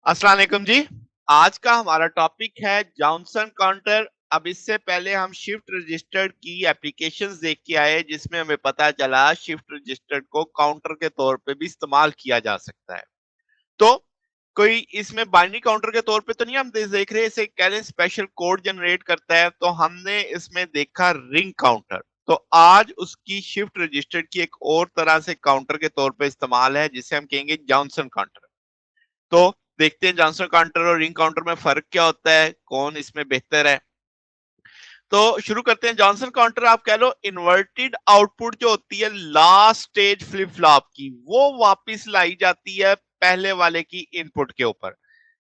अस्सलाम वालेकुम जी। आज का हमारा टॉपिक है जॉनसन काउंटर। अब इससे पहले हम शिफ्ट रजिस्टर्ड की एप्लीकेशंस देख के आए जिसमें हमें पता चला शिफ्ट रजिस्टर्ड को काउंटर के तौर पे भी इस्तेमाल किया जा सकता है। तो कोई इसमें बाइनरी काउंटर के तौर पे तो नहीं हम देख रहे, इसे कह रहे स्पेशल कोड जनरेट करता है, तो हमने इसमें देखा रिंग काउंटर। तो आज उसकी शिफ्ट रजिस्टर्ड की एक और तरह से काउंटर के तौर पे इस्तेमाल है जिसे हम कहेंगे जॉनसन काउंटर। तो देखते हैं जॉनसन काउंटर और रिंग काउंटर में फर्क क्या होता है, कौन इसमें बेहतर है। तो शुरू करते हैं। जॉनसन काउंटर आप कह लो इन्वर्टेड आउटपुट जो होती है लास्ट स्टेज फ्लिप फ्लॉप की, वो वापस लाई जाती है पहले वाले की इनपुट के ऊपर।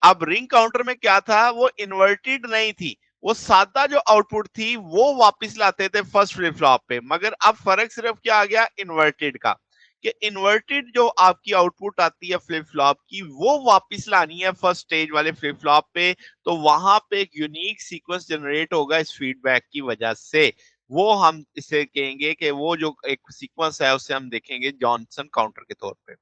अब रिंग काउंटर में क्या था, वो इन्वर्टेड नहीं थी, वो सादा जो आउटपुट थी वो वापस लाते थे फर्स्ट फ्लिप फ्लॉप पे। मगर अब फर्क सिर्फ क्या आ गया इन्वर्टेड का, कि इन्वर्टेड जो आपकी आउटपुट आती है फ्लिप फ्लॉप की वो वापस लानी है फर्स्ट स्टेज वाले फ्लिप फ्लॉप पे। तो वहां पे एक यूनिक सीक्वेंस जनरेट होगा इस फीडबैक की वजह से। वो हम इसे कहेंगे कि वो जो एक सीक्वेंस है उसे हम देखेंगे जॉनसन काउंटर के तौर पे।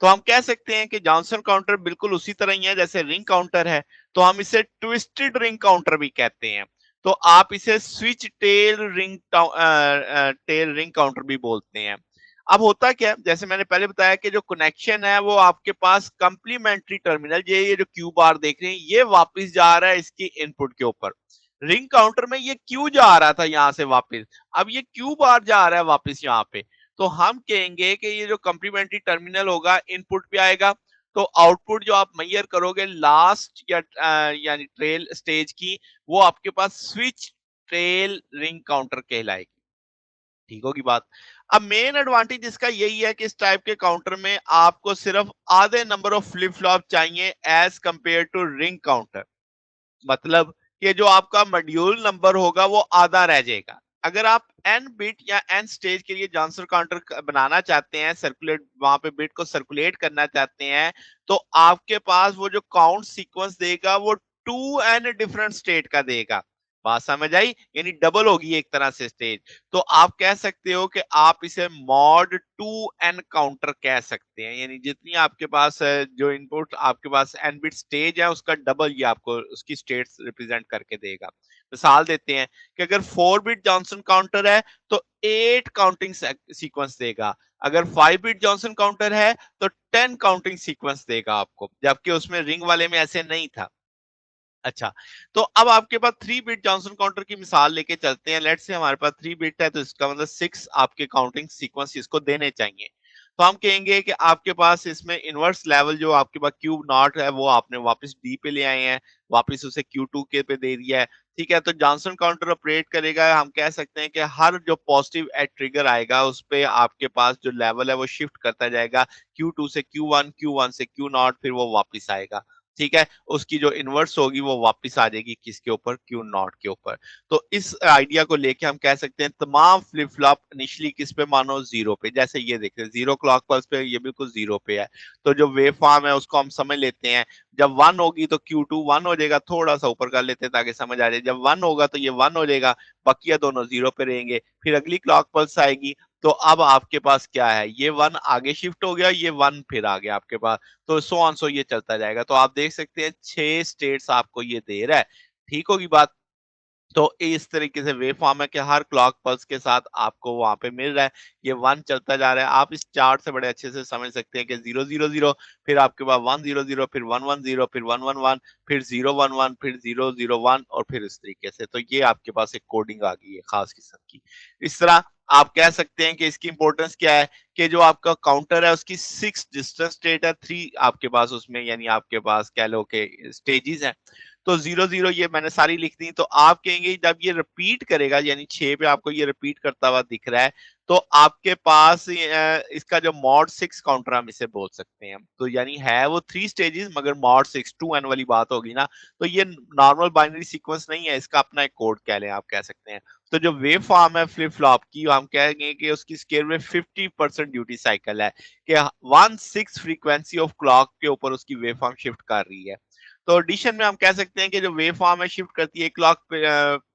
तो हम कह सकते हैं कि जॉनसन काउंटर बिल्कुल उसी तरह ही है जैसे रिंग काउंटर है। तो हम इसे ट्विस्टेड रिंग काउंटर भी कहते हैं। तो आप इसे स्विच टेल रिंग काउंटर भी बोलते हैं। अब होता क्या है, जैसे मैंने पहले बताया कि जो कनेक्शन है वो आपके पास कंप्लीमेंट्री टर्मिनल, ये जो क्यू बार देख रहे हैं ये वापस जा रहा है इसकी इनपुट के ऊपर। रिंग काउंटर में ये क्यू जा रहा था यहां से वापस, अब ये क्यू बार जा रहा है वापस यहाँ पे। तो हम कहेंगे कि ये जो कंप्लीमेंट्री टर्मिनल होगा इनपुट पे आएगा। तो आउटपुट जो आप मेजर करोगे लास्ट या यानी ट्रेल स्टेज की, वो आपके पास स्विच ट्रेल रिंग काउंटर कहलाएगी। ठीक होगी बात। अब मेन एडवांटेज इसका यही है कि इस टाइप के काउंटर में आपको सिर्फ आधे नंबर ऑफ फ्लिप फ्लॉप चाहिए as compare to ring counter. मतलब कि जो आपका मॉड्यूल नंबर होगा वो आधा रह जाएगा। अगर आप एन बिट या एन स्टेज के लिए जॉनसन काउंटर बनाना चाहते हैं, सर्कुलेट वहां पे बिट को सर्कुलेट करना चाहते हैं, तो आपके पास वो जो काउंट सीक्वेंस देगा वो टू एन डिफरेंट स्टेट का देगा। बात समझ आई, यानी डबल होगी एक तरह से स्टेज। तो आप कह सकते हो कि आप इसे मॉड टू एन काउंटर कह सकते हैं, यानी जितनी आपके पास जो इनपुट आपके पास एन बिट स्टेज है उसका डबल ये आपको उसकी स्टेट्स रिप्रेजेंट करके देगा। मिसाल देते हैं कि अगर 4 बिट जॉनसन काउंटर है तो 8 काउंटिंग सीक्वेंस देगा। अगर 5 बिट जॉनसन काउंटर है तो 10 काउंटिंग सीक्वेंस देगा आपको, जबकि उसमें रिंग वाले में ऐसे नहीं था। अच्छा, तो अब आपके पास 3 बिट जॉनसन काउंटर की मिसाल लेके चलते हैं। लेट्स से हमारे पास 3 बिट है तो इसका मतलब 6 आपके काउंटिंग सीक्वेंस इसको देने चाहिए। तो हम कहेंगे कि आपके पास इसमें इनवर्स लेवल जो आपके पास क्यूब नॉट है वो आपने वापस डी पे ले आए हैं, वापस उसे क्यू टू के पे दे दिया है। ठीक है, तो जॉनसन काउंटर ऑपरेट करेगा, हम कह सकते हैं कि हर जो पॉजिटिव एड ट्रिगर आएगा उस पे आपके पास जो लेवल है वो शिफ्ट करता जाएगा, क्यू टू से क्यू वन, क्यू वन से क्यू नॉट, फिर वो वापस आएगा। ठीक है, उसकी जो इनवर्स होगी वो वापस आ जाएगी किसके ऊपर, क्यू नॉट के ऊपर। तो इस आइडिया को लेके हम कह सकते हैं तमाम फ्लिप फ्लॉप इनिशियली किस पे मानो जीरो पे, जैसे ये देखते हैं जीरो क्लॉक पल्स पे ये बिल्कुल जीरो पे है। तो जो वेव फॉर्म है उसको हम समझ लेते हैं, जब वन होगी तो क्यू टू वन हो जाएगा, थोड़ा सा ऊपर कर लेते हैं ताकि समझ आ जाए, जब वन होगा तो ये वन हो जाएगा, बकिया दोनों जीरो पे रहेंगे। फिर अगली क्लॉक पल्स आएगी तो अब आपके पास क्या है, ये वन आगे शिफ्ट हो गया, ये वन फिर आ गया आपके पास। तो सो ऑन सो ये चलता जाएगा। तो आप देख सकते हैं 6 स्टेट्स आपको ये दे रहा है। ठीक होगी बात। तो इस तरीके से वेव फॉर्म है कि हर क्लॉक पल्स के साथ आपको वहां पे मिल रहा है, ये वन चलता जा रहा है। आप इस चार्ट से बड़े अच्छे से समझ सकते हैं कि 0 0 0, फिर आपके पास 1 0 0, फिर 1 1 0, फिर 1 1 1, फिर 0 1 1, फिर 0 0 1, और फिर इस तरीके से। तो ये आपके पास एक कोडिंग आ गई है खास किस्म की। इस तरह आप कह सकते हैं कि इसकी इंपॉर्टेंस क्या है, कि जो आपका काउंटर है उसकी 6 डिस्टेंस स्टेट है, 3 आपके पास उसमें, यानी आपके पास कह लो कि स्टेजेस हैं। तो 0 0 ये मैंने सारी लिख दी। तो आप कहेंगे जब ये रिपीट करेगा, यानी 6 पे आपको ये रिपीट करता हुआ दिख रहा है, तो आपके पास इसका जो मॉड 6 काउंटर हम इसे बोल सकते हैं। तो यानी है वो 3 स्टेजेस मगर मॉड 6 टू एन वाली बात होगी ना। तो ये नॉर्मल बाइनरी सीक्वेंस नहीं है, इसका अपना एक कोड कह लें, आप कह सकते हैं। तो जो वेव फॉर्म है फ्लिप फ्लॉप की, हम कहेंगे कि उसकी स्केल में 50% ड्यूटी साइकिल है, कि 1/6 फ्रीक्वेंसी ऑफ क्लॉक के ऊपर उसकी वेव फॉर्म शिफ्ट कर रही है। तो एडिशन में हम कह सकते हैं कि जो वेव फॉर्म है शिफ्ट करती है क्लॉक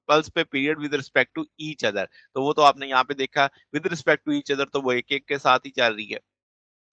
पल्स पे period with respect to each other. तो वो तो आपने यहाँ पे देखा with respect to each other, तो वो एक एक के साथ ही चल रही है।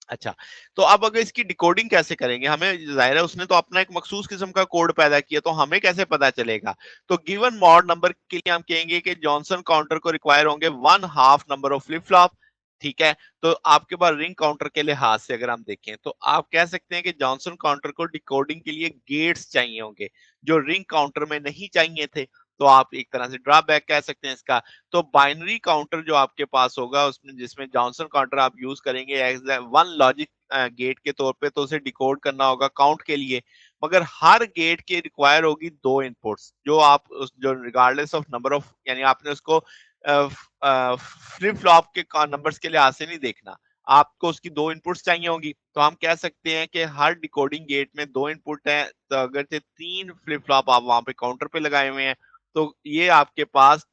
अच्छा, तो अब अगर इसकी डिकोडिंग कैसे करेंगे? हमें ज़ाहिर है उसने तो अपना एक मखसूस किस्म का कोड पैदा किया, तो हमें कैसे पता चलेगा? तो गिवन मॉड नंबर के लिए हम कहेंगे कि जॉनसन काउंटर को रिक्वायर होंगे 1 half number of flip flop, ठीक है? तो आपके पास रिंग काउंटर के लिहाज से अगर हम देखें, तो आप कह सकते हैं कि जॉनसन काउंटर को डिकोडिंग के लिए गेट्स चाहिए होंगे, जो रिंग काउंटर में नहीं चाहिए थे। तो आप एक तरह से ड्रॉबैक कह सकते हैं इसका। तो बाइनरी काउंटर जो आपके पास होगा उसमें जिसमें जॉनसन काउंटर आप यूज करेंगे एज वन लॉजिक गेट के तौर पे, तो उसे डिकोड करना होगा काउंट के लिए। मगर हर गेट के रिक्वायर होगी दो इनपुट्स, जो आप जो रिगार्डलेस ऑफ नंबर ऑफ, यानी आपने उसको फ्लिप फ्लॉप के नंबर्स के लिहाज से नहीं देखना, आपको उसकी दो इनपुट्स चाहिए होंगी। तो हम कह सकते हैं कि हर डिकोडिंग गेट में दो इनपुट है, तो अगर से तीन फ्लिप फ्लॉप आप वहां पे काउंटर पे लगाए हुए हैं, तो ये आपके पास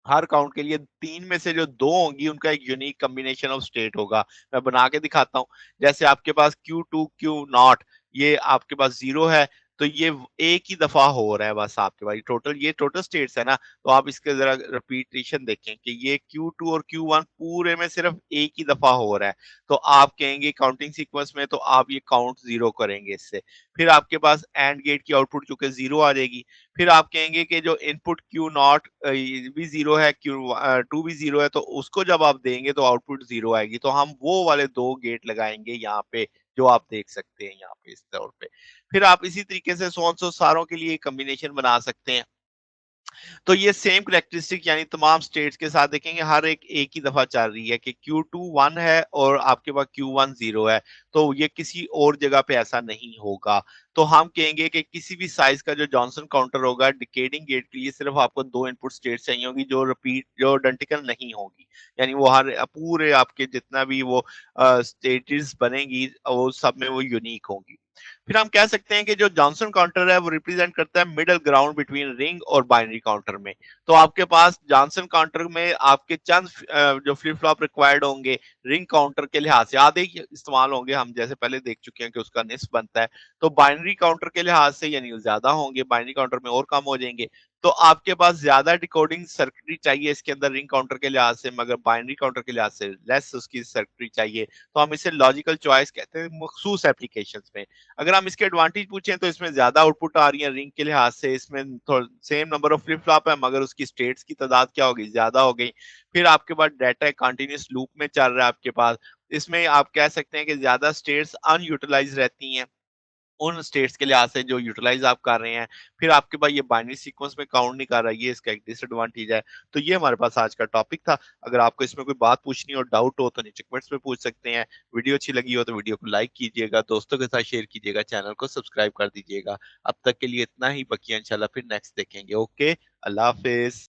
हर काउंट के लिए 3 में से जो 2 होंगी उनका एक यूनिक कॉम्बिनेशन ऑफ स्टेट होगा। मैं बना के दिखाता हूँ। जैसे आपके पास Q2 Q नॉट, ये आपके पास 0 है, तो ये एक ही दफा हो रहा है बस आपके पास टोटल, ये टोटल स्टेट्स है ना। तो आप इसके जरा रिपीटेशन देखें कि ये Q2 और Q1 पूरे में सिर्फ एक ही दफा हो रहा है। तो आप कहेंगे काउंटिंग सीक्वेंस में, तो आप ये काउंट 0 करेंगे इससे। फिर आपके पास एंड गेट की आउटपुट चूंकि 0 आ जाएगी। फिर आप कहेंगे कि जो इनपुट क्यू नॉट भी जीरो है, क्यू टू भी जीरो है, तो उसको जब आप देंगे तो आउटपुट जीरो आएगी। तो हम वो वाले दो गेट लगाएंगे यहाँ पे, जो आप देख सकते हैं यहाँ पे इस तौर पे। फिर आप इसी तरीके से सो सो सारों के लिए कॉम्बिनेशन बना सकते हैं। तो ये सेम करेक्टरिस्टिक यानी तमाम स्टेट्स के साथ देखेंगे हर एक ही दफा चल रही है कि Q2 1 है और आपके पास Q1 0 है। तो ये किसी और जगह पे ऐसा नहीं होगा। तो हम कहेंगे कि किसी भी साइज का जो जॉनसन काउंटर होगा डिकेडिंग गेट के लिए सिर्फ आपको दो इनपुट स्टेट चाहिए होगी, जो रिपीट जो आइडेंटिकल नहीं होगी। यानी वो हर पूरे आपके जितना भी वो स्टेट्स बनेगी वो सब में वो यूनिक होंगी। फिर हम कह सकते हैं कि जो जॉनसन काउंटर है वो रिप्रेजेंट करता है मिडिल ग्राउंड बिटवीन रिंग और बाइनरी काउंटर में। तो आपके पास जॉनसन काउंटर में आपके चंद जो फ्लिप फ्लॉप रिक्वायर्ड होंगे रिंग काउंटर के लिहाज से आधे ही इस्तेमाल होंगे, हम जैसे पहले देख चुके हैं कि उसका निस्ब बनता है। तो बाइनरी काउंटर के लिहाज से यानी ज्यादा होंगे, बाइनरी काउंटर में और कम हो जाएंगे। तो आपके पास ज्यादा डिकोडिंग सर्किटरी चाहिए इसके अंदर रिंग काउंटर के लिहाज से, मगर बाइनरी काउंटर के लिहाज से लेस उसकी सर्किटरी चाहिए। तो हम इसे लॉजिकल चॉइस कहते हैं मखसूस एप्लीकेशंस में। अगर हम इसके एडवांटेज पूछें तो इसमें ज्यादा आउटपुट आ रही है रिंग के लिहाज से, इसमें same number of flip flop है मगर उसकी स्टेट्स की तादाद क्या होगी, ज्यादा हो गई। फिर आपके पास डाटा कंटिन्यूस लूप में चल रहा है आपके पास, इसमें आप कह सकते हैं कि ज्यादा स्टेट्स अनयूटिलाइज रहती हैं उन स्टेट्स के लिहाज से जो यूटिलाइज आप कर रहे हैं। फिर आपके पास ये बाइनरी सीक्वेंस में काउंट नहीं कर रहा, ये इसका एक डिसएडवांटेज है। तो ये हमारे पास आज का टॉपिक था। अगर आपको इसमें कोई बात पूछनी हो, डाउट हो, तो नीचे कमेंट्स में पूछ सकते हैं। वीडियो अच्छी लगी हो तो वीडियो को लाइक कीजिएगा, दोस्तों के साथ शेयर कीजिएगा, चैनल को सब्सक्राइब कर दीजिएगा। अब तक के लिए इतना ही, बकिया इंशाल्लाह फिर नेक्स्ट देखेंगे। ओके, अल्लाह हाफिज।